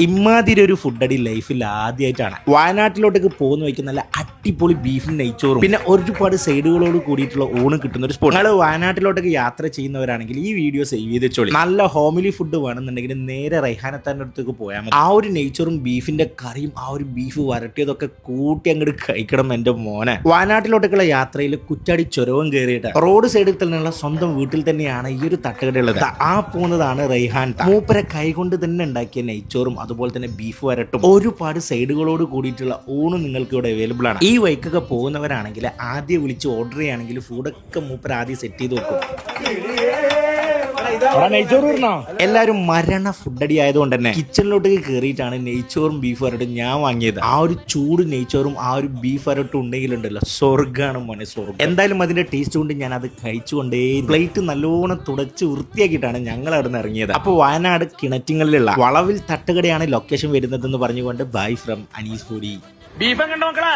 ഇമാതിരി ഒരു ഫുഡ് അടി ലൈഫിൽ ആദ്യമായിട്ടാണ്. വയനാട്ടിലോട്ടേക്ക് പോകുന്ന വയ്ക്കുന്ന നല്ല അടിപൊളി ബീഫും നെയ്ച്ചോറും പിന്നെ ഒരുപാട് സൈഡുകളോട് കൂടിയിട്ടുള്ള ഊണ് കിട്ടുന്ന ഒരു സ്പോട്ട്. നിങ്ങൾ വയനാട്ടിലോട്ടേക്ക് യാത്ര ചെയ്യുന്നവരാണെങ്കിൽ ഈ വീഡിയോ സേവ് ചെയ്ത് വെച്ചോളി. നല്ല ഹോമിലി ഫുഡ് വേണമെന്നുണ്ടെങ്കിൽ നേരെ റൈഹാനത്താൻ്റെ അടുത്തേക്ക് പോയാൽ മതി. ആ ഒരു നെയ്ച്ചോറും ബീഫിന്റെ കറിയും ആ ഒരു ബീഫ് വരട്ടിയതൊക്കെ കൂട്ടി അങ്ങോട്ട് കഴിക്കണം എൻ്റെ മോനെ. വയനാട്ടിലോട്ടേക്കുള്ള യാത്രയിൽ കുറ്റാടി ചുരവും കയറിയിട്ട് റോഡ് സൈഡിൽ തന്നെയുള്ള സ്വന്തം വീട്ടിൽ തന്നെയാണ് ഈ ഒരു തട്ടുകടയുള്ളത്. ആ പോകുന്നതാണ് റൈഹാൻ. മൂപ്പരെ കൈകൊണ്ട് തന്നെ ഉണ്ടാക്കിയ നെയ്ച്ചോറും അതുപോലെ തന്നെ ബീഫ് വരട്ടും ഒരുപാട് സൈഡുകളോട് കൂടിയിട്ടുള്ള ഊണ് നിങ്ങൾക്ക് ഇവിടെ അവൈലബിൾ ആണ്. ഈ വൈക്കൊക്കെ പോകുന്നവരാണെങ്കിൽ ആദ്യം വിളിച്ച് ഓർഡർ ചെയ്യുകയാണെങ്കിൽ ഫുഡൊക്കെ മൂപ്പർ ആദ്യം സെറ്റ് ചെയ്ത് വെക്കും. എല്ലാവരും മരണ ഫുഡടി ആയതുകൊണ്ട് തന്നെ കിച്ചണിലോട്ടേക്ക് കയറിയിട്ടാണ് നെയ്ച്ചോറും ബീഫ് വരട്ടും ഞാൻ വാങ്ങിയത്. ആ ഒരു ചൂട് നെയ്ച്ചോറും ആ ഒരു ബീഫ് വരട്ടും ഉണ്ടെങ്കിലുണ്ടല്ലോ സ്വർഗ്ഗാണ് മോനെ, സ്വർഗ്ഗം. എന്തായാലും അതിന്റെ ടേസ്റ്റ് കൊണ്ട് ഞാൻ അത് കഴിച്ചുകൊണ്ടേ പ്ലേറ്റ് നല്ലോണം തുടച്ച് വൃത്തിയാക്കിയിട്ടാണ് ഞങ്ങൾ അവിടെ നിന്ന് ഇറങ്ങിയത്. അപ്പോൾ വയനാട് കിണറ്റിങ്ങളിലുള്ള വളവിൽ തട്ടുകടയാണ് ലൊക്കേഷൻ വരുന്നതെന്ന് പറഞ്ഞുകൊണ്ട് bye from Anees foodie. Beef കണ്ടോ മക്കളെ.